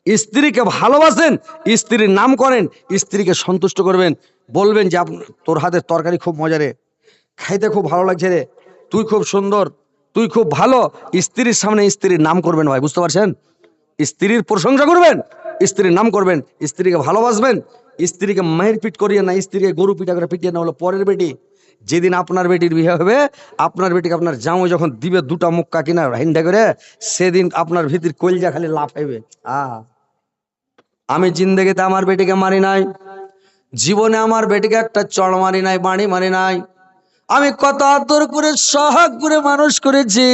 স্ত্রীকে ভালোবাসেন, স্ত্রীর নাম করেন, স্ত্রীকে সন্তুষ্ট করবেন, বলবেন যে তোর হাতের তরকারি খুব মজা রে, খাইতে খুব ভালো লাগছে রে, তুই খুব সুন্দর, তুই খুব ভালো। স্ত্রীর সামনে স্ত্রীর নাম করবেন ভাই, বুঝতে পারছেন? স্ত্রীর প্রশংসা করবেন, স্ত্রীর নাম করবেন, স্ত্রীকে ভালোবাসবেন। স্ত্রীকে মায়ের পিট করিয়ে না, স্ত্রীকে গরু পিটা করে পিটিয়ে না, হলো পরের বেটি। যেদিন আপনার বেটির বিয়ে হবে, আপনার বেটিকে আপনার জামাই যখন দিবে দুটা মুক্কা কিনা হিন্ডা করে, সেদিন আপনার ভিতর কলজা খালি লাফাইবে। আমি জিন্দেগিতে আমার বেটিকে মারি নাই, জীবনে আমার বেটিকে একটা চড় মারি নাই, বাড়ি মারি নাই। আমি কত আদর করে সোহাগ করে মানুষ করেছি।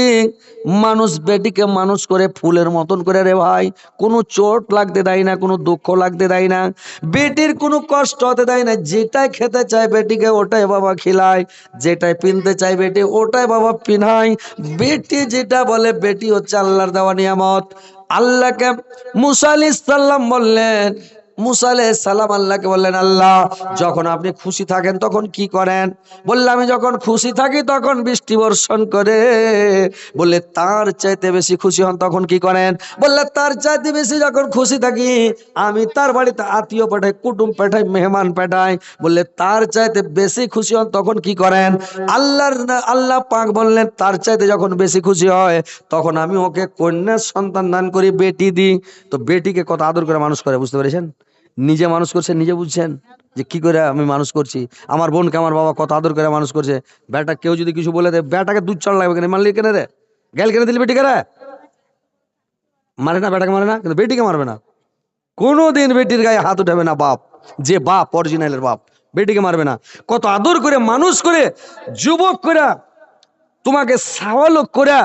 মানুষ বেটিকে মানুষ করে ফুলের মতন করে রে ভাই, কোনো চোট লাগতে দেয় না, কোনো দুঃখ লাগতে দেয় না, বেটির কোনো কষ্ট হতে দেয় না। যেটাই খেতে চায় বেটিকে ওটাই বাবা খিলায়, যেটাই পিনতে চায় বেটি ওটাই বাবা পিনায়। বেটি যেটা বলে, বেটি হচ্ছে আল্লাহর দেওয়া নিয়ামত। আল্লাহকে মুসা আলাইহিস সালাম বললেন, মুসা আলাইহিস সালাম আল্লাহকে বললেন, আল্লাহ যখন আপনি খুশি থাকেন তখন কি করেন? বললে, আমি যখন খুশি থাকি তখন বৃষ্টি বর্ষণ করে। বললে, তার চাইতে বেশি খুশি হন তখন কি করেন? বললে, তার চাইতে বেশি যখন খুশি থাকি আমি তার বাড়িতে আত্মীয় পাঠাই, কুটুম পাঠাই, মেহমান পাঠাই। বললে, তার চাইতে বেশি খুশি হন তখন কি করেন? আল্লাহ পাক বললেন, তার চাইতে যখন বেশি খুশি হয় তখন আমি ওকে কন্যা সন্তান দান করি, বেটি দিই। তো বেটিকে কত আদর করে মানুষ করে, বুঝতে পেরেছেন? নিজে মানুষ করছে, নিজে বুঝছেন যে কি করে আমি মানুষ করছি। আমার বোনকে আমার বাবা কত আদর করে মানুষ করছে। বেটা কেউ যদি কিছু বলে দেয়, বেটাকে দুধ চড় লাগবে কেন, মারলি কেন রে, গেল কেন দিলি বেটিকে রে? মারে না, বেটাকে মারে না, কিন্তু বেটিকে মারবে না। কোনোদিন বেটির গায়ে হাত উঠাবে না বাপ, যে বাপ অরিজিনালের বাপ, বেটিকে মারবে না। কত আদর করে মানুষ করে যুবক করে তোমাকে সাওয়ালক করে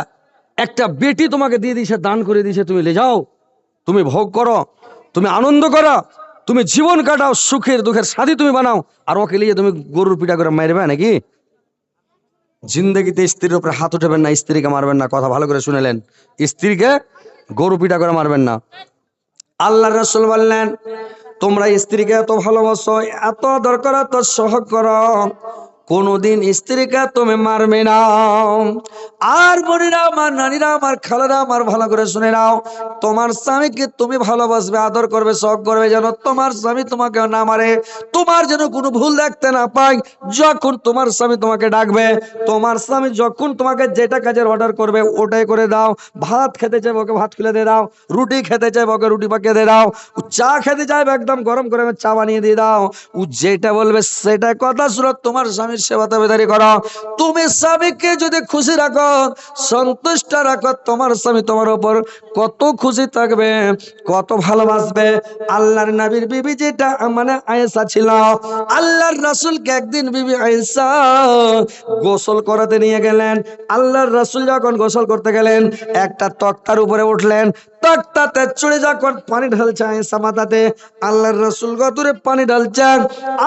একটা বেটি তোমাকে দিয়ে দিয়েছে, দান করে দিয়েছে, তুমি লে যাও, তুমি ভোগ করো, তুমি আনন্দ করো, তুমি জীবন কাটাও, সুখের দুঃখের সাথী তুমি বানাও। আর ওকে নিয়ে তুমি গরুর পিঠা করে মারবে নাকি? জিন্দগিতে স্ত্রীর উপরে হাত উঠাবেন না, স্ত্রীকে মারবেন না, কথা ভালো করে শুনেলেন। স্ত্রীকে গরু পিঠা করে মারবেন না। আল্লাহ রাসূল বললেন, তোমরা স্ত্রীকে এত ভালোবাসো, এত দরকার, এত সহগ করো, কোনদিন স্ত্রীকে তুমি মারবে না। আর বোনেরা আমার, নারীরা আমার, খালারা আমার, ভালো করে শুনে নাও, তোমার স্বামীকে তুমি ভালোবাসবে, আদর করবে, সহগ করবে, যেন তোমার স্বামী তোমাকে না মারে, তোমার যেন কোনো ভুল দেখতে না পায়। যখন তোমার স্বামী তোমাকে ডাকবে, তোমার স্বামী যখন তোমাকে যেটা কাজের অর্ডার করবে ওটাই করে দাও। ভাত খেতে চাইবে ওকে ভাত খুলে দিয়ে দাও, রুটি খেতে চাইবে ওকে রুটি পাকিয়ে দিয়ে দাও, চা খেতে চাইবে একদম গরম করে চা বানিয়ে দিয়ে দাও। ও যেটা বলবে সেটা কথা শুনো, তোমার স্বামীর সেবা তাবেদারি করো। তুমি স্বামীকে যদি খুশি রাখো, সন্তুষ্ট রাখো, তোমার স্বামী তোমার উপর কত খুশি থাকবে, কত ভালোবাসবে। আল্লাহর নবীর বিবি যেটা মানে আয়েশা ছিল, আল্লাহর রাসূলকে একদিন বিবি আয়েশা গোসল করাতে নিয়ে গেলেন। আল্লাহর রাসূল যখন গোসল করতে গেলেন, একটা তক্তার উপরে উঠলেন, তক্তাতে চড়ে যখন পানি ঢালছে আয়েশা মাথাতে, আল্লাহর রাসূল গতরে পানি ঢালছেন,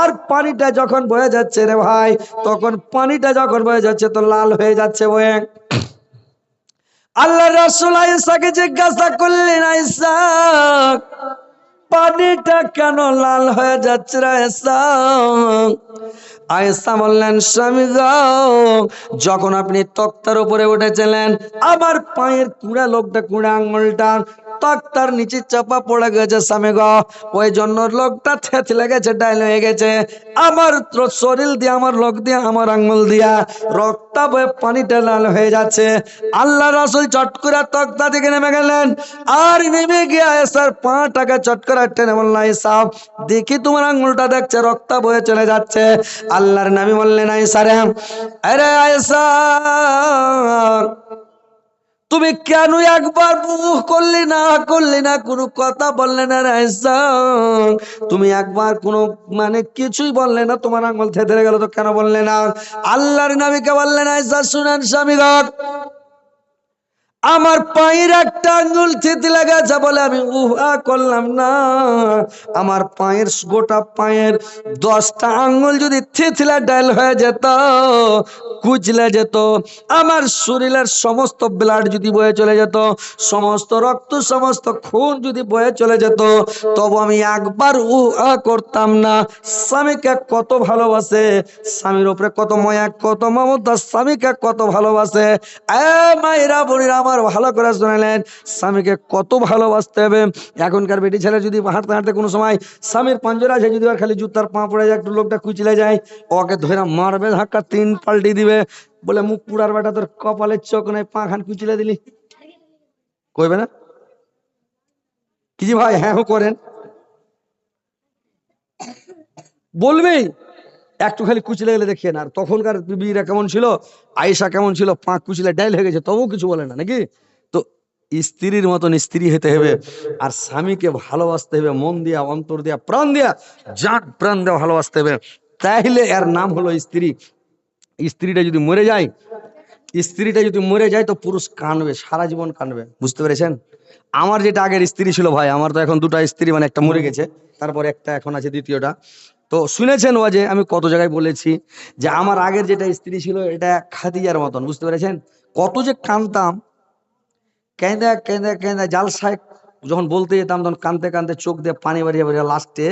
আর পানিটা যখন বয়ে যাচ্ছে রে ভাই, তখন পানিটা যখন বয়ে যাচ্ছে তো লাল হয়ে যাচ্ছে বয়ে। আল্লাহর রাসূল আয়েশাকে জিজ্ঞাসা করলেন, আয়েশা পানিটা কেন লাল হয়ে যাচ্ছে রে আয়েশা? আয়েশা বললেন, স্বামী গো, যখন আপনি তক্তার উপরে উঠেছিলেন, আমার পায়ের কুড়া লোকটা, কুড়া আঙুলটা তক্তার নিচে চাপা পড়ে গেছে স্বামী গো, ওই জন্য লোকটা থেতলে গেছে, ডাইল হয়ে গেছে। আমার শরীর দিয়ে, আমার লোক দিয়ে, আমার আঙুল দিয়া রক্ত বয়ে পানিটা লাল হয়ে যাচ্ছে। আল্লাহ রাসূল চট করে তক্তা থেকে নেমে গেলেন, আর নেমে গিয়ে আয়েশার পাটাকে চট করে টেনে বললেন, আয়েশা দেখি তোমার আঙুলটা দেখছে রক্ত বয়ে চলে যাচ্ছে। আল্লাহর নবী বললেন, আয়েশা রে, আরে আয়েশা তুমি কেন একবার মুখ করলি না, কোনো কথা বললে না রে আয়েশা? তুমি একবার কোনো মানে কিছুই বললে না, তোমার আঙুল থেতলে গেল তো কেন বললে না? আল্লাহর নবীকে বললেন, আয়েশা শুনেন স্বামীগণ, আমার পায়ের একটা আঙ্গুল থেতলে গেছে বলে আমি উহা করলাম না। আমার পায়ের গোটা পায়ের 10টা আঙ্গুল যদি থেতলে ডাল হয়ে যেত, কুচলে যেত, আমার শরীরের সমস্ত ব্লাড যদি বয়ে চলে যেত, সমস্ত রক্ত সমস্ত খুন যদি বয়ে চলে যেত, তবু আমি একবার করতাম না। স্বামীকে কত ভালোবাসে, স্বামীর উপরে কত মায়া কত মমতা, স্বামীকে কত ভালোবাসে। মায়েরা বোনেরা আমার ভালো করে শুনলেন, স্বামীকে কত ভালোবাসতে হবে। এখনকার বেটি ছেলে যদি হাঁটতে হাঁটতে কোনো সময় স্বামীর পাঞ্জরা আছে, যদি আর খালি জুতার পা পড়ে যায়, একটু লোকটা কুচলে যায়, ওকে ধরে মারবে ধাক্কা, 3 পাল্টি দিবে, বলে মুখ পুরার বেটা তোর কপালের চোখ নাই, পা খান কুচলে দিলি, কইবে না কি জি ভাই? হ্যাঁ করেন, বলবেই একটু খালি কুচলে গেলে দেখিয়ে না। আর তখনকার বিবিরা কেমন ছিল, আয়েশা কেমন ছিল, পাঁক কুচলে ডাইল হয়ে গেছে, তবুও কিছু বলে না নাকি? তো স্ত্রীর মতন স্ত্রী হতে হবে, আর স্বামীকে ভালোবাসতে হবে মন দিয়া, অন্তর দিয়া, প্রাণ দিয়া, জান প্রাণ দিয়া ভালোবাসতে হবে। তাইলে এর নাম হলো স্ত্রী। স্ত্রীটা যদি মরে যায়, স্ত্রীটা যদি মরে যায় তো পুরুষ কাঁদবে, সারা জীবন কাঁদবে, বুঝতে পেরেছেন? আমার যেটা আগের স্ত্রী ছিল ভাই, আমার তো এখন 2টা স্ত্রী, মানে একটা মরে গেছে, তারপরে একটা এখন আছে দ্বিতীয়টা। তো শুনেছেন ও যে আমি কত জায়গায় বলেছি যে আমার আগের যেটা স্ত্রী ছিল এটা খাদিজার মতন, বুঝতে পেরেছেন? কত যে কাঁদতাম, কেঁদে কেঁদে কেঁদে জালসায় যখন বলতে যেতাম, তখন কাঁদতে কাঁদতে চোখ দিয়ে পানি বাড়িয়ে বাড়িয়ে লাস্টে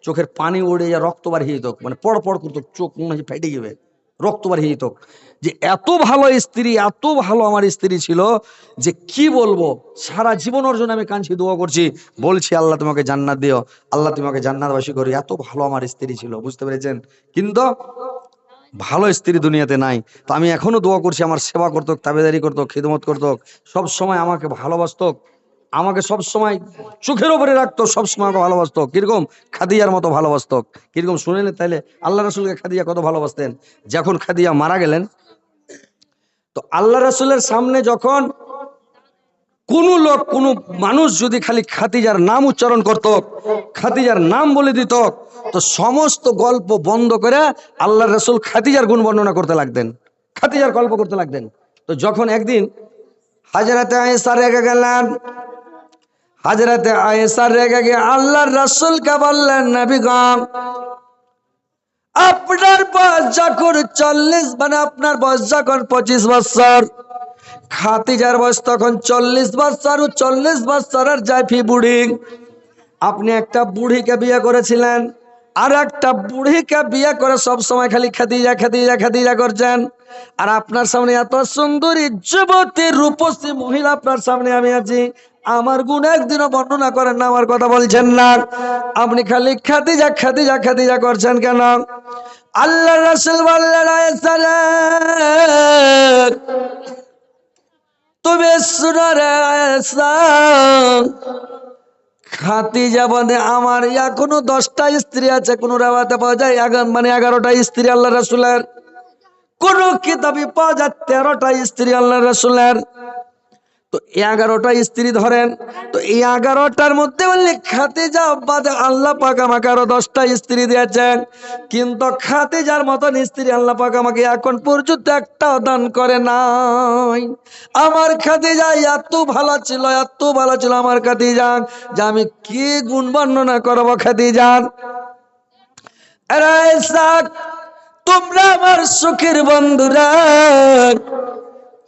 চোখের পানি উড়ে যা রক্ত বাড়িয়ে যেত, মানে পড় পড় করতো, চোখ মনে হয় ফেটে যাবে, রক্ত বাড়িয়ে যেত। যে এত ভালো স্ত্রী, এত ভালো আমার স্ত্রী ছিল যে কি বলবো, সারা জীবন ওর জন্য আমি কাঁদছি, দোয়া করছি, বলছি আল্লাহ তোমাকে জান্নাত দিও, আল্লাহ তোমাকে জান্নাতবাসী করি, এত ভালো আমার স্ত্রী ছিল, বুঝতে পেরেছেন? কিন্তু ভালো স্ত্রী দুনিয়াতে নাই। তো আমি এখনো দোয়া করছি আমার সেবা করতো, তাবেদারি করতো, খিদমত করতো, সব সময় আমাকে ভালোবাসতো, আমাকে সব সময় চোখের উপরে রাখতো, সব সময় আমাকে ভালোবাসতো। কিরকম? খাদিজার মতো ভালোবাসতো। কিরকম শুনেন তাইলে? আল্লাহ রাসূলকে খাদিজা কত ভালোবাসতেন। যখন খাদিজা মারা গেলেন, তো আল্লাহ রাসূলের সামনে যখন কোন লোক, কোন মানুষ যদি খালি খাদিজার নাম উচ্চারণ করত, খাদিজার নাম বলে দিত, তো সমস্ত গল্প বন্ধ করে আল্লাহ রাসূল খাদিজার গুণ বর্ণনা করতে লাগতেন, খাদিজার গল্প করতে লাগতেন। তো যখন একদিন হযরতে আয়েশা রেগে গেলেন, হযরতে আয়েশা রেগে গিয়ে আল্লাহর রাসূলকে বললেন, নবী গো, আপনার বয়স যখন 40, মানে আপনার বয়স যখন 25 বছর, খাদিজার বয়স তখন 40 বছর, 40 বছরের জাইফি বুড়ি। আপনি একটা বুড়িকে বিয়ে করেছিলেন, আর একটা বুড়িকে বিয়ে করে সব সময় খালি খাদিজা খাদিজা খাদিজা করছেন। আর আপনার সামনে এত সুন্দরী যুবতী রূপসী মহিলা আপনার সামনে আমি আছি, আমার গুণ একদিনও বর্ণনা করেন না, আমার কথা বলছেন না, আপনি খালি খাদিজা খাদিজা খাদিজা করছেন কেন? আল্লাহ রাসূল বললেন, আয়েশা রে, তুমি শুনো রে আয়েশা, খাদিজা বলে আমার এখনো 10টা স্ত্রী আছে, কোন রাওয়াতে পাওয়া যায় মানে 11টা স্ত্রী আল্লাহ রাসূলের, কোন কিতাবে পাওয়া যায় 13টা স্ত্রী আল্লাহ রাসূলের। তো 11টা স্ত্রী ধরেন, তো এই 11টার মধ্যে বললে খাদিজা বাদে আল্লাহ পাক আমাকে আরো 10টা স্ত্রী দিয়েছেন, কিন্তু খাদিজার মতন স্ত্রী আল্লাহ পাক আমাকে এখন পর্যন্ত একটাও দান করে নাই। আমার খাদিজা এত ভালো ছিল, এত ভালো ছিল আমার খাদিজা, যে আমি কি গুণ বর্ণনা করবো খাদিজার। আরে ইসাক, তোমরা আমার সুখের বন্ধুরা,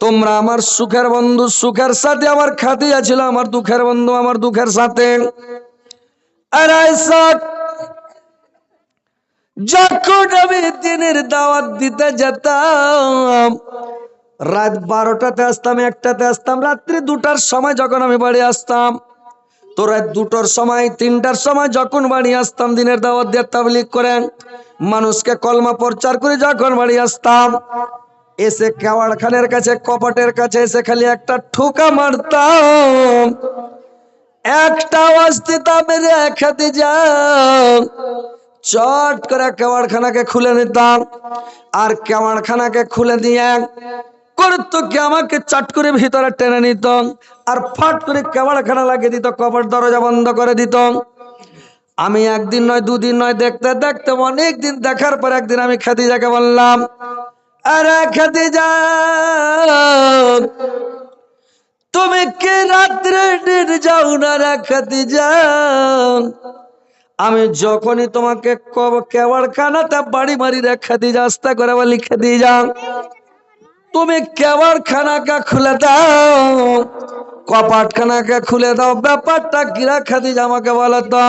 তোমরা আমার সুখের বন্ধু, সুখের সাথে আমার খাদিজা ছিল আমার দুঃখের বন্ধু, আমার দুঃখের সাথে। আর ইসাক, যখন আমি দিনের দাওয়াত দিতে যেতাম, রাত 12টাতে আসতাম, 1টাতে আসতাম, রাত্রি 2টার সময় যখন আমি বাড়ি আসতাম, তো রাত 2টার সময় 3টার সময় যখন বাড়ি আসতাম, দিনের দাওয়াত দিয়ে তাবলীগ করে মানুষকে কলমা প্রচার করে যখন বাড়ি আসতাম, এসে কেওয়াড়খানের কাছে, কপাটের কাছে এসে খালি একটা ঠোকা মারতাম, একটা আওয়াজ দিতাম, রে খাদিজা, চট করে কেওয়াড়খানাকে খুলে নিতাম, আর কেওয়াড়খানাকে খুলে দিয়ে করতো কি, আমাকে চাট করে ভিতরে টেনে নিত, আর ফাট করে কেওয়াড়খানা লাগিয়ে দিত, কপাট দরজা বন্ধ করে দিত। আমি একদিন নয়, দুদিন নয়, দেখতে দেখতে অনেক দিন দেখার পর একদিন আমি খাদিজাকে বললাম, আরে খাদিজা, তুমি কি রাত্রে নির যাও না রে খাদিজা? আমি যখনই তোমাকে কেওয়াড়খানাতে বাড়ি মারি রে খাদিজা, আস্তে করে বলি খাদিজা, তুমি কেবাড় খানাকে খুলে দাও, কপাট খানাকে খুলে দাও। ব্যাপারটা কিরা খাদিজা আমাকে বলো তো।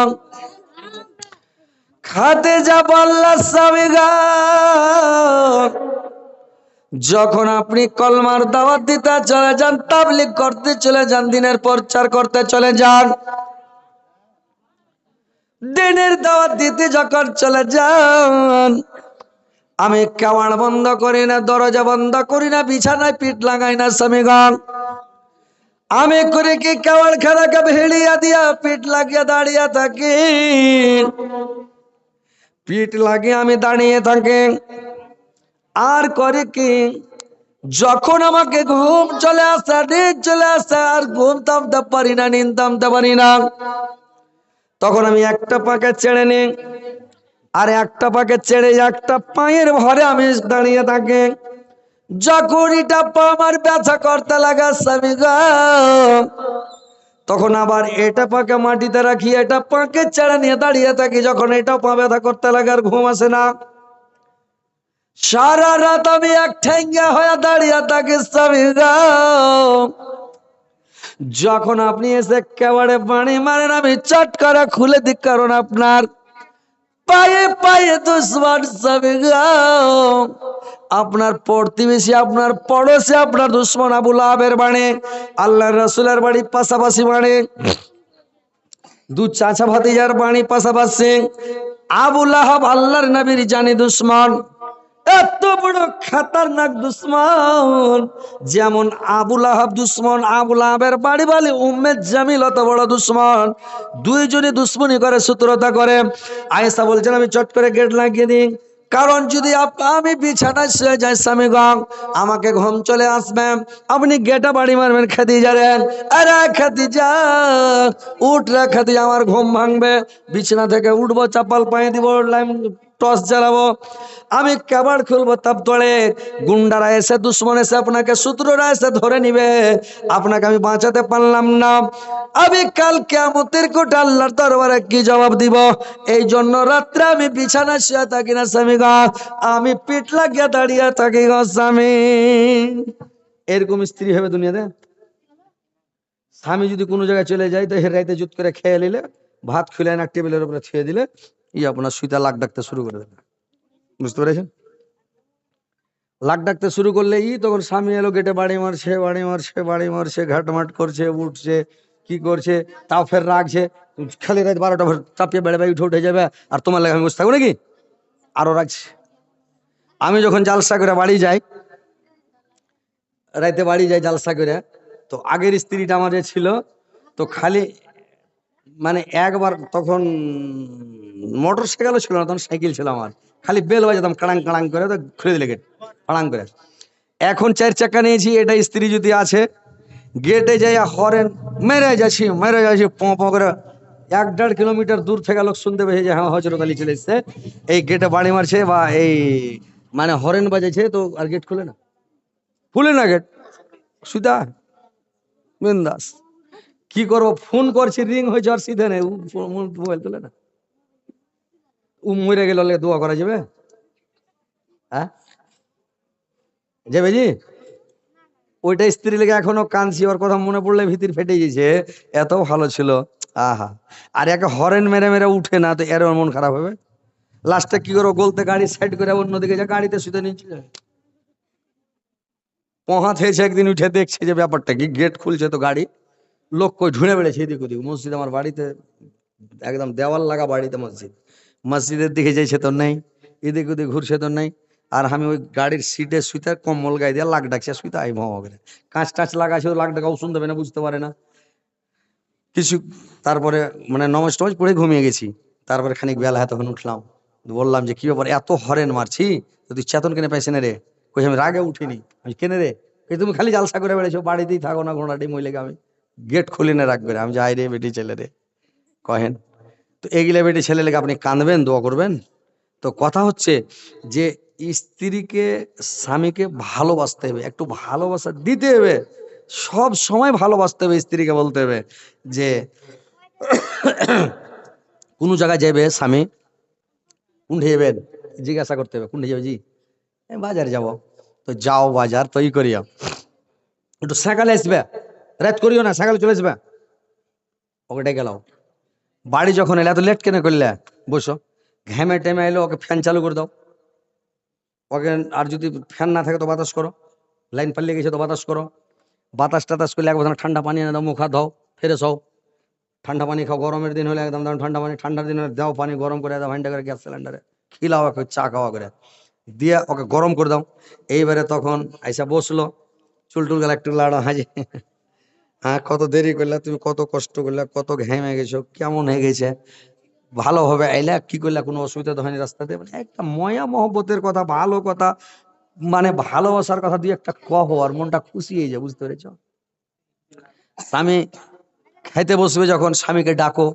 খাদিজা বলল স্বামী গো, যখন আপনি কলমার দাওয়াত দিতে চলে যান, তাবলীগ করতে চলে যান, দিনের প্রচার করতে চলে যান, দিনের দাওয়াত দিতে যখন চলে যান, আমি কেওয়াড় বন্ধ করি না, দরজা বন্ধ করি না, বিছানায় পিঠ লাগাই না স্বামীগণ। আমি করে কি কেওয়াড় খানাকে ভিড়িয়া দিয়া পিঠ লাগিয়ে দাঁড়িয়ে থাকি, পিঠ লাগিয়ে আমি দাঁড়িয়ে থাকি। আর করে কি, যখন আমাকে ঘুম চলে আসে, নিদ চলে আসে, আর ঘুম থামতে পারি না, নিদ থামতে পারি না, তখন আমি একটা পাকে ছেড়ে নিই, আর একটা পাকে ছেড়ে একটা পায়ের ভরে আমি দাঁড়িয়ে থাকি। যখন এটা পা আমার ব্যথা করতে লাগা স্বামী গো, তখন আবার এটা পাকে মাটিতে রাখি, এটা পাকে ছেড়ে নিয়ে দাঁড়িয়ে থাকি। যখন এটা পা ব্যথা করতে লাগে আর ঘুম আসে না, সারা রাত আমি এক ঠেঙ্গা হয়ে দাঁড়িয়ে থাকি স্বামী গো। যখন আপনি এসে কেবাড়ে বাড়ি মারেন, আমি চট করে খুলে দিই, কারণ আপনার পায়ে পায়ে দুশ্মন স্বামী গো। আপনার প্রতিবেশী, আপনার পড়োশী, আপনার দুশ্মন আবু লাহাবের বাড়ি, আল্লাহর রাসূলের বাড়ি পাশাপাশি বাড়ি, দু চাচা ভাতিজার বাড়ি পাশাপাশি। আবু লাহাব আল্লাহর নবীর জানি দুশ্মন, এত বড় খতরনাক দুশ্মন। যেমন আবু লাহাব দুশ্মন, আবু লাহাবের বাড়ি বালি উম্মে জামিল অত বড় দুশ্মন। দুইজনে দুশ্মনী করে, শত্রুতা করে। আয়েশা বলছেন আমি চট করে গেট লাগিয়ে দিই, কারণ যদি আমি বিছানায় শুয়ে যাই স্বামী গো, আমাকে ঘুম চলে আসবে, আপনি গেটা বাড়ি মারবেন খাদিজা রে। আরে খাদিজা উঠ রে খাদিজা, আমার ঘুম ভাঙবে, বিছানা থেকে উঠবো, চাপাল পায়ে দিব, টর্চ জ্বালাবো, আমি কেবাড় খুলবো, তাপ তোলে গুন্ডারা এসে, দুশ্মন এসে, আপনাকে শত্রুরা এসে ধরে নিবে, আপনাকে আমি বাঁচাতে পারলাম না। আমি কাল কিয়ামতের কোটে আল্লাহর দরবারে কি জবাব দিব? এই জন্য রাত্রে আমি বিছানায় শুয়ে থাকি না স্বামী গো, আমি পিঠ লাগিয়ে দাঁড়িয়ে থাকি গো স্বামী। এরকম স্ত্রী হবে দুনিয়াতে? স্বামী যদি কোনো জায়গায় চলে যায়, তো হের রাইতে জুত করে খেয়ে নিলে, ভাত খুলে না টেবিলের উপরে ছেড়ে দিলে, আপনার সুইতা লাগ ডাকতে শুরু করে দেবে। বুঝতে পেরেছেন? লাগ ডাকতে শুরু করলে তখন স্বামী এলো, গেটে বাড়ি মারছে, বাড়ি মারছে, বাড়ি মারছে, ঘাটমাট করছে, উঠছে, কি করছে, তাও ফের রাখছে। খালি রাত 12টা ভোর চাপিয়ে বেড়ে উঠে উঠে যাবে, আর তোমার লাগে আমি বসে থাকবো নাকি? আরো রাখছে। আমি যখন জালসা করে বাড়ি যাই, রাইতে বাড়ি যাই জালসা করে, তো আগের স্ত্রীটা আমার যে ছিল, তো খালি মানে একবার, তখন মোটর সাইকেলও ছিল না, তখন সাইকেল ছিল আমার, খালি বেল বাজাতাম কাড়াং কাড়াং করে, তো খুলে দিলে গেট কাড়াং করে। এখন 4 চাকা নিয়েছি, এটা স্ত্রী যদি আছে, গেটে যাই হরেন মেরে যাচ্ছি, পঁ পঁ করে, 1-1.5 কিলোমিটার দূর থেকে লোক শুনতে পেয়েছে যে হ্যাঁ হজরত আলী চলে এসছে, এই গেটে বাড়ি মারছে বা এই মানে হরেন বাজেছে, তো আর গেট খুলে না, খুলে না গেট, সুদা বিন্দাস। কি করবো, ফোন করছি, রিং হয়েছে, আর সিধে নেই, মোবাইল তোলে না। মরে গেল দোয়া করা যাবে? হ্যাঁ যাবে জি? ওইটা স্ত্রী লেগে এখনো কাঁদছি, ওর কথা মনে পড়লে ভিতর ফেটে গেছে, এত ভালো ছিল। আহা, আর একে হরেন মেরে মেরে উঠে না, তো এর মন খারাপ হবে। লাস্টে কি করো, গলতে গাড়ি সাইড করে অন্যদিকে যা, গাড়িতে শুতে নিচ্ছে, পহাত হয়েছে। একদিন উঠে দেখছে যে ব্যাপারটা কি, গেট খুলছে তো গাড়ি, লোক কই ঢুঁড়ে বেড়েছে এদিক ওদিক। মসজিদ আমার বাড়িতে একদম দেওয়াল লাগা বাড়িতে মসজিদ, মসজিদের দিকে যাইছে তো নেই, এদিক ওদিক ঘুরছে তো নেই। আর আমি ওই গাড়ির সিটে শুইতে কম্বল গায়ে দিয়ে লাগ ডাকছে, শুইতে আই ভাও করে, কাঁচ টাচ লাগাছে, লাগ ডাকাও শুনতে পারে না, বুঝতে পারে না কিছু। তারপরে মানে নমাজ টমাজ পড়ে ঘুমিয়ে গেছি। তারপরে খানিক বেলা হয়, তখন উঠলাম, বললাম যে কি ব্যাপার, এত হরেন মারছি, তো তুই চেতন কেনে পাইছে না রে? কই আমি রাগে উঠিনি। আমি কেনে রে? তুমি খালি জালসা করে বেড়েছো, বাড়িতেই থাকো না, ঘোড়াটি মহিলাকে আমি গেট খুলে না রাখবে, আমি যাই রে বেটি ছেলে রে কহেন। তো এগুলা বেটি ছেলে লেগে আপনি কাঁদবেন, দোয়া করবেন। তো কথা হচ্ছে যে স্ত্রীকে, স্বামীকে ভালোবাসতে হবে, একটু ভালোবাসা দিতে হবে, সব সময় ভালোবাসতে হবে। স্ত্রীকে বলতে হবে যে কোনো জায়গায় যাবে স্বামী, কোনঠে যাবেন জিজ্ঞাসা করতে হবে, কোনঠে যাবে জি? আমি বাজারে যাব। তো যাও বাজার তৈরি করিও, একটু সকালে আসবে, রাত করিও না, সকালে চলে আসবে। ওকে ডেকে গেলাম। বাড়ি যখন এলে এত লেট কেন করলে, বসো, ঘেমে টেমে এলো, ওকে ফ্যান চালু করে দাও। ওকে, আর যদি ফ্যান না থাকে তো বাতাস করো, লাইন পাল্লিয়ে গেছে তো বাতাস করো, বাতাস টাতাস করলে একবার ঠান্ডা পানি এনে দাও, মুখ হাত দাও, ফ্রেশ হও। ঠান্ডা পানি খাও, গরমের দিন হলে একদম দাও ঠান্ডা পানি, ঠান্ডার দিন হলে দাও পানি গরম করে দাও, ভাইন্ডা করে গ্যাস সিলিন্ডারে খিলাও, ওকে চা খাওয়া করে দিয়ে ওকে গরম করে দাও। এইবারে তখন আইসা বসলো, চুল টুল গেলা একটু লাড়া হাজি, হ্যাঁ কত দেরি করলে তুমি, কত কষ্ট করলে, কত ঘেমে গেছো, কেমন হয়ে গেছে, ভালোভাবে আইলা, কি করলে, কোনো অসুবিধা তো হয়নি রাস্তাতে, মানে একটা ময়া মহব্বতের কথা, ভালো কথা, মানে ভালোবাসার কথা দিয়ে একটা কহ, আর মনটা খুশি হয়ে যায়, বুঝতে পেরেছ? স্বামী খাইতে বসবে যখন, স্বামীকে ডাকো,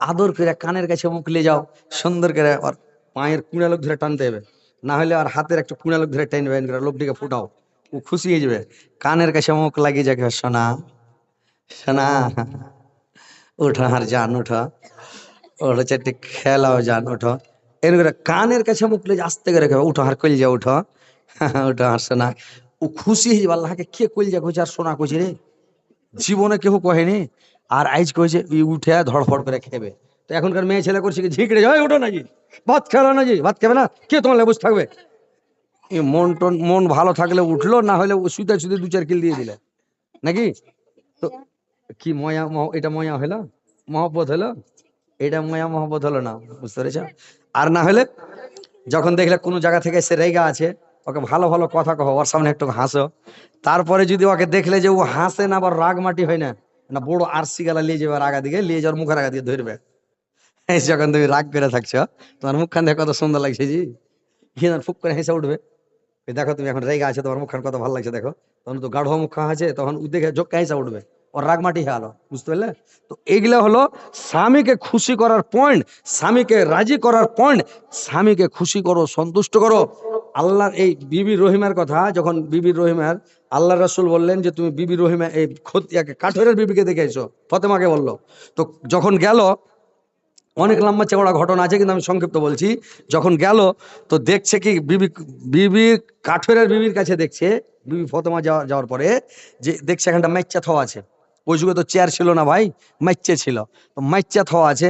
আদর করে কানের কাছে মুখ নিয়ে যাও, সুন্দর করে আর পায়ের কুড়ালোক ধরে টানতে হবে, না হলে আর হাতের একটা কুড়ালোক ধরে টানবে, লোকটিকে ফুটাও, ও খুশি হয়ে যাবে। কানের কাছে মুখ লাগিয়ে যাকে, সোনা সোনা, ওঠো আর জান ওঠো, ওর হচ্ছে একটু খেলাও জান ওঠো, এর করে কানের কাছে মুখ লিয়ে আস্তে করে খেবে, উঠো আর কইল যা উঠো, ওঠো আর সোনা। ও খুশি হয়ে যাবে, আল্লাহকে কে কইল যা কইছে আর সোনা কইছে রে, জীবনে কেউ কহেনি, আর আইজ কইছে উঠে ধড়ফড় করে খেবে। তো এখনকার মেয়ে ছেলে করছে কি, ঝিঁকড়ে যায়, ওঠো নাকি ভাত খেলো নাকি, ভাত খাবে না, কে তোমার লেবুস থাকবে। এই মন টন, মন ভালো থাকলে উঠলো, না হলে শুতে শুতে দু চার কিল দিয়ে দিলে নাকি। তো কি ময়া এটা ময়া হলো, মহব্বত হলো, এটা ময়া মহব্বত হলো না, বুঝতে পেরেছ? আর না হলে যখন দেখলে কোনো জায়গা থেকে সে রেগা আছে, ওকে ভালো ভালো কথা কहो, ওর সামনে একটু হাসো, তারপরে যদি ওকে দেখলে যে ও হাসে না, আবার রাগ মাটি হয় না, না বড় আরসি গালা নিয়ে যাবে, আগা দিকে নিয়ে যাওয়ার মুখের আগা দিয়ে ধরবে, এই যখন তুমি রাগ করে থাকছো, তোমার মুখখান দেখে কত সুন্দর লাগছে জি, ফুক করে হেসে উঠবে, এই দেখো তুমি এখন রেগা আছে, তোমার মুখখান কত ভালো লাগছে দেখো, তখন তো গাঢ় মুখ আছে, তখন ও দেখে জোক হেসে উঠবে, ওর রাগ মাটি হয়ে আলো, বুঝতে পারলে? তো এইগুলা হলো স্বামীকে খুশি করার পয়েন্ট, স্বামীকে রাজি করার পয়েন্ট, স্বামীকে খুশি করো, সন্তুষ্ট করো। আল্লাহর এই বিবি রহিমার কথা, যখন বিবি রহিমার আল্লাহ রাসূল বললেন যে তুমি বিবি রহিমা এই কাঠের বিবিকে দেখে এসো, ফতেমাকে বললো। তো যখন গেল, অনেক লম্বা চওড়া ঘটনা আছে, কিন্তু আমি সংক্ষিপ্ত বলছি। যখন গেল তো দেখছে কি, বিবি কাঠের বিবির কাছে দেখছে, বিবি ফতেমা যাওয়ার পরে, যে দেখছে এখানটা মাইচ্চা থোয়া আছে, ওই যুগে তো চেয়ার ছিল না ভাই, মাইচ্চা ছিল, তো মাইচ্চা থোয়া আছে,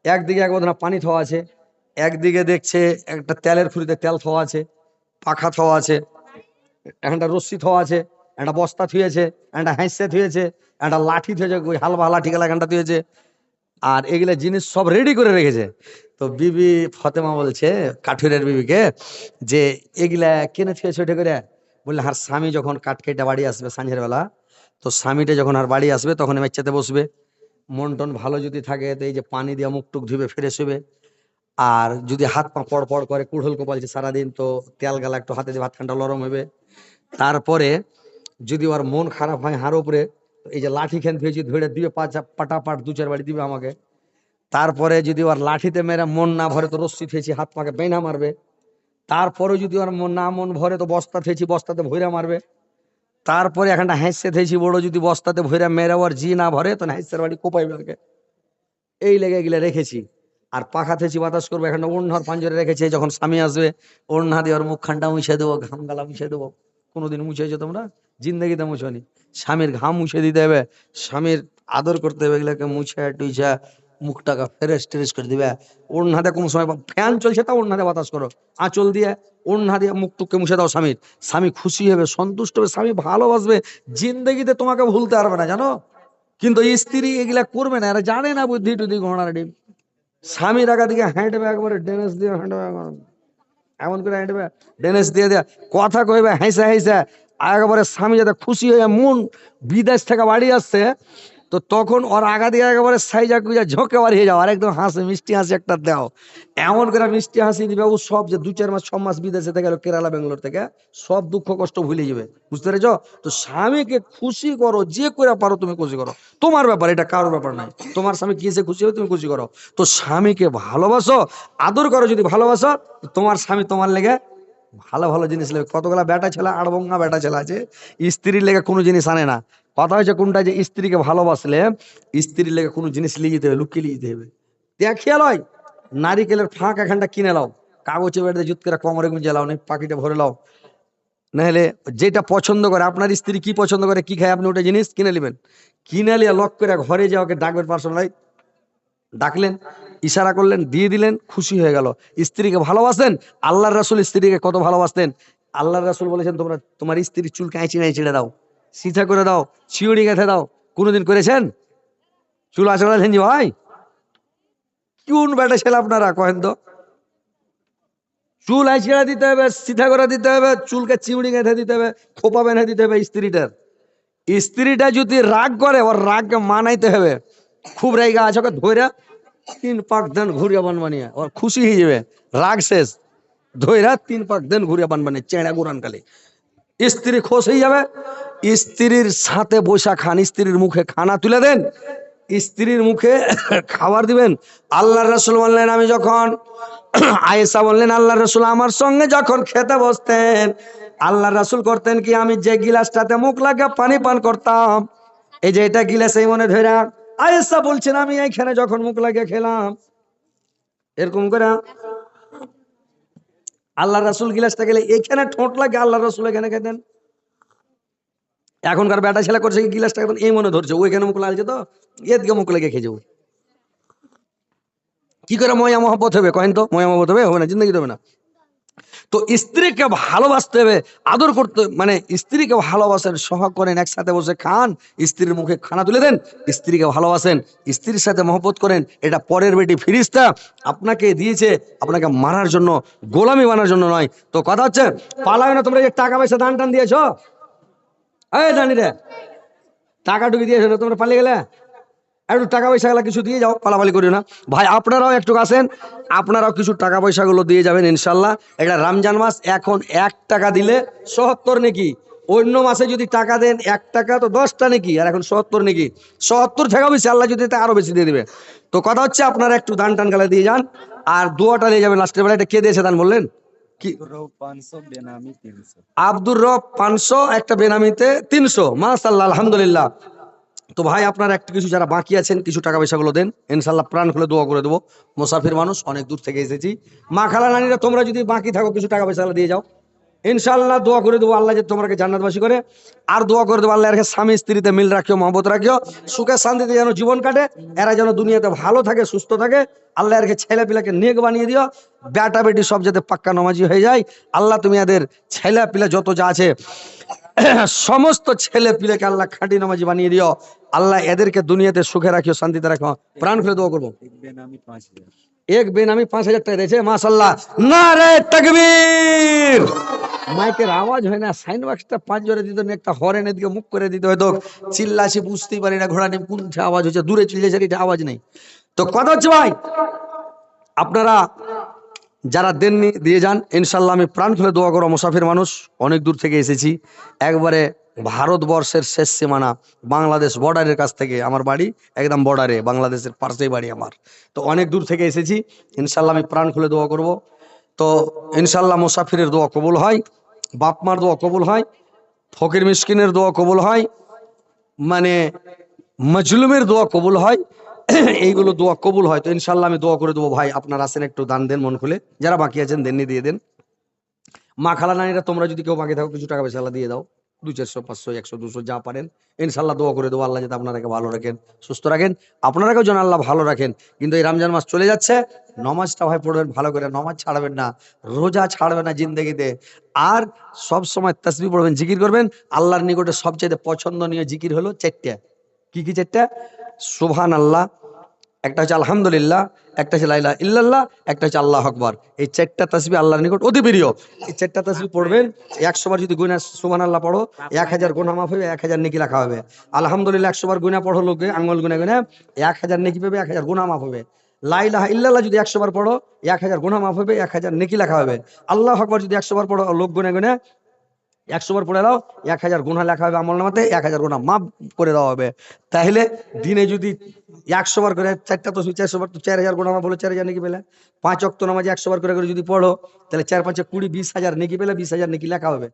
একদিকে এক বোতল পানি থোয়া আছে, একদিকে দেখছে একটা তেলের খুঁড়িতে তেল থোয়া আছে, পাখা থোয়া আছে, একটা রশ্মি থোয়া আছে, একটা বস্তা থুয়েছে, একটা হাঁসে থুয়েছে, একটা লাঠি থুয়েছে, ওই হালবা লাঠি গেলা এখানটা থুয়েছে, আর এগুলা জিনিস সব রেডি করে রেখেছে। তো বিবি ফতেমা বলছে কাঠুরের বিবিকে যে এগুলা কেনে থুয়েছে ওটা করে, বললে আর স্বামী যখন কাঠ কেটে বাড়ি আসবে সাঁঝের বেলা, তো স্বামীটা যখন আর বাড়ি আসবে তখন মেচ্চাতে বসবে, মন টন ভালো যদি থাকে তো এই যে পানি দিয়ে মুখ টুক ধুবে ফ্রেশ হবে, আর যদি হাত পা পড় পড় করে কুড়হল কপালছে সারাদিন, তো তেল গালা একটু হাতে দিয়ে ভাত খানটা নরম হবে। তারপরে যদি ওর মন খারাপ হয় হার উপরে, তো এই যে লাঠি খেন ফেয়েছি ধরে দিবে, পাটা পাট দু চার বাড়ি দিবে আমাকে। তারপরে যদি ওর লাঠিতে মেরে মন না ভরে, তো রশ্মি থেছি হাত পাকে বেনা মারবে। তারপরে যদি ওর মন ভরে, তো বস্তা থেছি বস্তাতে ভৈরা মারবে। তারপরে এখানটা হাঁসে থেছি বড়, যদি বস্তাতে ভৈরা মেরে ওর জি না ভরে, তো হাঁসের বাড়ি কোপাইবে ওকে। এই লেগে এগুলো রেখেছি। আর পাখা থেছি বাতাস করবো, এখানটা ওড়নার পাঞ্জরে রেখেছি, যখন স্বামী আসবে ওড়না দিয়ে ওর মুখখানটা মুছে দেবো, ঘাম গালা মুছে দেবো। কোনোদিন মুছেছো তোমরা? জিন্দগিতে মুছনি। স্বামীর ঘাম মুছে দিতে হবে, স্বামীর আদর করতে হবে, এগুলোকে মুছে টুইছা মুখটাকে ফ্রেশ ট্রেশ করে দিবে। ওড়নাতে কোন সময় ফ্যান চলছে তা ওড়নাতে বাতাস করো, আঁচল দিয়ে ওড়না দিয়ে মুখ টুককে মুছে দাও স্বামীর। স্বামী খুশি হবে, সন্তুষ্ট হবে, স্বামী ভালোবাসবে, জিন্দগিতে তোমাকে ভুলতে পারবে না, জানো? কিন্তু স্ত্রী এগুলা করবে না, এরা জানে না বুদ্ধি টুদ্ধি ঘোড়ার ডিম। স্বামীর আগা দিকে হাঁটবে, একবারে ডেনেস দিয়ে হাঁটবে, এমন করে হাঁটবে, ডেনেস দিয়ে দেয়া কথা কইবে হাইসা হাইসা, একেবারে স্বামী যাতে খুশি হয়ে মন বিদেশ থেকে বাড়ি আসছে, তো তখন ওর আগা দিয়ে একেবারে সাইজা কুইজা ঝোঁকে বাড়িয়ে যাও, আর একদম হাসি মিষ্টি হাসি একটা দাও, এমন করে মিষ্টি হাসি দিবে, ও সব যে 2-4 মাস 6 মাস বিদেশে থেকে গেল, কেরালা বেঙ্গালোর থেকে, সব দুঃখ কষ্ট ভুলে যাবে, বুঝতে পেরেছ? তো স্বামীকে খুশি করো, যে করে পারো তুমি খুশি করো, তোমার ব্যাপার, এটা কারোর ব্যাপার নাই। তোমার স্বামী কিসে খুশি হবে তুমি খুশি করো। তো স্বামীকে ভালোবাসো, আদর করো, যদি ভালোবাসো তোমার স্বামী তোমার লেগে ভালো ভালো জিনিস নেবে। কতগুলা বেটা ছেলে, আড়বঙ্গা বেটা ছেলে আছে, স্ত্রীর লেগে কোনো জিনিস আনে না। কথা হয়েছে কোনটা, যে স্ত্রীকে ভালোবাসলে স্ত্রীর লেগে কোনো জিনিস নিয়ে যেতে হবে, লুকিয়ে নিয়ে যেতে হবে। দেখিয়া লয়, নারিকেলের ফাঁক এখানটা কিনে লাও, কাগজে বেড়ে জুত করে কোমরে গুঁজে লাও, পাখিটা ভরে লাও, নাহলে যেটা পছন্দ করে, আপনার স্ত্রী কি পছন্দ করে, কি খায়, আপনি ওটা জিনিস কিনে নেবেন। কিনে নিয়ে লক করে ঘরে যাওয়া, ওকে ডাকবেন, পার্সোনাল ডাকলেন, ইশারা করলেন, দিয়ে দিলেন, খুশি হয়ে গেল। স্ত্রীকে ভালোবাসেন, আল্লাহর রাসূল স্ত্রীকে কত ভালোবাসতেন। আল্লাহর রাসূল বলেছেন, তোমরা তোমার স্ত্রীর চুল কাঁচি নাই ছেড়ে দাও, সিধা করে দাও, শিউড়ি গেঁথে দাও। কোনোদিন করেছেন? চুল আঁচড়ালেন জি ভাই? কোন বেটা ছেলে আপনারা কহেন তো? চুল আঁচড়া দিতে হবে, সিধা করে দিতে হবে, চুলকে চিউড়ি গেঁথে দিতে হবে, খোপা বেঁধে দিতে হবে। স্ত্রীটা যদি রাগ করে, ওর রাগকে মানাইতে হবে। খুব রেগা আছে, ওকে ধৈরা 3 পাক দেন ঘুরিয়া বান বানিয়ে, ওর খুশি হয়ে যাবে, রাগ শেষ। ধৈরা 3 পাক দেন ঘুরিয়া বান বানিয়ে, চেঁড়া গুরান কালে স্ত্রী খুশ হয়ে যাবে। স্ত্রীর সাথে বসা খান, স্ত্রীর মুখে খানা তুলে দেন, স্ত্রীর মুখে খাবার দিবেন। আল্লাহর রাসূল বললেন, আমি যখন আয়েশা বললেন, আল্লাহর রাসূল আমার সঙ্গে যখন খেতে বসতেন, আল্লাহর রাসূল করতেন কি, আমি যে গিলাসটাতে মুখ লাগিয়ে পানি পান করতাম, এই যে এটা গিলাস, এই মনে ধরে আয়েশা বলছেন, আমি এইখানে যখন মুখ লাগিয়ে খেলাম, এরকম করে আল্লাহর রাসূল গিলাসটা গেলে এইখানে ঠোঁট লাগে, আল্লাহর রাসূল এখানে খেতেন। এখনকার বেটা ছেলে করছে কি, গিলাসটা এখন এই মনে ধরছে, ওইখানে মুখ লাগছে তো এদিকে মুখ লেগে খেয়ে যাবো। কি করে ময়া মহব্বত হবে কয়েন তো? ময়া মহব্বত হবে না, জিন্দগি হবে না। তো স্ত্রীকে ভালোবাসতে হবে, আদর করতে, মানে স্ত্রীকে ভালোবাসেন, সহগ করেন, একসাথে বসে খান, স্ত্রীর মুখে খানা তুলে দেন, স্ত্রীকে ভালোবাসেন, স্ত্রীর সাথে মহব্বত করেন। এটা পরের বেটি ফিরিস্তা আপনাকে দিয়েছে আপনাকে মারার জন্য, গোলামি বানার জন্য নয়। তো কথা হচ্ছে, পালায় না তোমরা, যে টাকা পয়সা দান টান দিয়েছ, এই দানি রে, টাকা টুকি দিয়েছো না, তোমরা পালিয়ে গেলে, একটু টাকা পয়সা গুলো কিছু দিয়ে যাও, পালাপালি করিও না। ভাই আপনারাও একটু আসেন, আপনারাও কিছু টাকা পয়সা গুলো দিয়ে যাবেন ইনশাল্লাহ। এটা রমজান মাস, এখন 1 টাকা দিলে ৭০ নাকি, অন্য মাসে যদি টাকা দেন 1 টাকা তো 10টা নাকি, আর এখন ৭০ নাকি, ৭০ থেকেও বেশি, আল্লাহ যদি আরো বেশি দিয়ে দিবে। তো কথা হচ্ছে, আপনারা একটু দান টান গালা দিয়ে যান, আর দোয়াটা দিয়ে যাবেন লাস্টের বেলা। এটা কে দিয়েছে দান বললেন কি? আব্দুর রব 500, একটা বেনামিতে 300। মাশাআল্লাহ, আলহামদুলিল্লাহ। তো ভাই আপনারা একটু কিছু যারা বাকি আছেন, কিছু টাকা পয়সাগুলো দেন, ইনশাল্লাহ প্রাণ খুলে দোয়া করে দেবো। মুসাফির মানুষ, অনেক দূর থেকে এসেছি। মা খালা নানিরা, তোমরা যদি বাকি থাকো কিছু টাকা পয়সা দিয়ে যাও, ইনশাল্লাহ দোয়া করে দেবো আল্লাহ যে তোমাকে জান্নাতবাসী করে। আর দোয়া করে দেবো আল্লাহ এর স্বামী স্ত্রীতে মিল রাখিও, মহব্বত রাখিও, সুখে শান্তিতে যেন জীবন কাটে, এরা যেন দুনিয়াতে ভালো থাকে, সুস্থ থাকে। আল্লাহ এর ছেলে পিলাকে নেক বানিয়ে দিও, বেটা বেটি সব যাতে পাক্কা নামাজি হয়ে যায়। আল্লাহ তুমি এদের ছেলে পিলা যত যা আছে, সমস্ত ছেলে পিলেকে আল্লাহ খাঁটি নামাজি বানিয়ে দিও। আল্লাহ এদেরকে দুনিয়াতে সুখে রাখিও, শান্তিতে রাখো। প্রাণ খুলে দোয়া করবো। এক বেনামি 5,000 টাকা দিয়েছে, মাশাআল্লাহ, নারে তাকবীর। মাইকের আওয়াজ হয় না, সাইন বক্সটা 5 জোরে দিত, একটা হরেন এদিকে মুখ করে দিতে হয়তো, চিল্লাছি বুঝতেই পারি না ঘোড়া নিয়ে কোন আওয়াজ হচ্ছে, দূরে চিল্লেছে, এটা আওয়াজ নেই। তো কথা হচ্ছে ভাই, আপনারা যারা দেননি দিয়ে যান, ইনশাল্লাহ আমি প্রাণ খুলে দোয়া করো। মুসাফির মানুষ, অনেক দূর থেকে এসেছি, একবারে ভারতবর্ষের শেষ সীমানা, বাংলাদেশ বর্ডারের কাছ থেকে আমার বাড়ি, একদম বর্ডারে, বাংলাদেশের পাশেই বাড়ি আমার। তো অনেক দূর থেকে এসেছি, ইনশাল্লাহ আমি প্রাণ খুলে দোয়া করব। তো ইনশাল্লাহ মুসাফিরের দোয়া কবুল হয়, বাপ মার দোয়া কবুল হয়, ফকির মিসকিনের দোয়া কবুল হয়, মানে মজলুমের দোয়া কবুল হয়, এইগুলো দোয়া কবুল হয়। তো ইনশাল্লাহ আমি দোয়া করে দেবো। ভাই আপনারা আসেন, একটু দান দেন মন খুলে, যারা বাকি আছেন দেননি দিয়ে দেন। মা খালা নানিরা, তোমরা যদি কেউ বাকি থাকো কিছু টাকা পয়সা দিয়ে দাও, 200, 400, 500, 100, 200 যা পারেন, ইনশাল্লাহ দোয়া করে দেবো আল্লাহ যাতে আপনারাকে ভালো রাখেন, সুস্থ রাখেন, আপনারাকেও যেন আল্লাহ ভালো রাখেন। কিন্তু এই রমজান মাস চলে যাচ্ছে, নমাজটা ভাই পড়বেন ভালো করে, নমাজ ছাড়বেন না, রোজা ছাড়বেন না জিন্দেগিতে, আর সব সময় তাসবিহ পড়বেন, জিকির করবেন। আল্লাহর নিকটে সবচেয়ে পছন্দনীয় জিকির হলো 4টা। কি কি 4টা? সুবহান আল্লাহ, একটা হচ্ছে আলহামদুলিল্লাহ, একটা হচ্ছে লা ইলাহা ইল্লাল্লাহ, একটা হচ্ছে আল্লাহু আকবার। এই 4টা তাসবিহ আল্লাহর নিকট অতি প্রিয়। এই 4টা তাসবিহ পড়বেন, 100 বার যদি গুনা সুবহানাল্লাহ পড়ো, 1000 গুনাহ মাফ হবে, 1000 নেকি লেখা হবে। আলহামদুলিল্লাহ 100 বার গুনাহ পড়ো, লোকে আঙ্গুল গুনে গুনে 1000 নেকি পাবে, 1000 গুনাহ মাফ হবে। লা ইলাহা ইল্লাল্লাহ যদি 100 বার পড়ো, 1000 গুনাহ মাফ হবে, 1000 নেকি লেখা হবে। আল্লাহু আকবার যদি 100 বার পড়ো, লোক গুনে গুনে 100 বার পড়ে দাও, 1000 গুনাহ লেখা হবে আমলনামাতে, 1000 গুনাহ মাফ করে দেওয়া হবে। তাহলে দিনে যদি 100 বার করে, 4টা তো 400 বার, তো 4000 গুনাহ মাফ হলো, 4000 নেকি পেলে। 5 ওয়াক্ত নামাজ 100 বার করে করে যদি পড়ো, তাহলে 4 5 20, 20,000 নেকি পেলে, 20,000 নেকি লেখা হবে।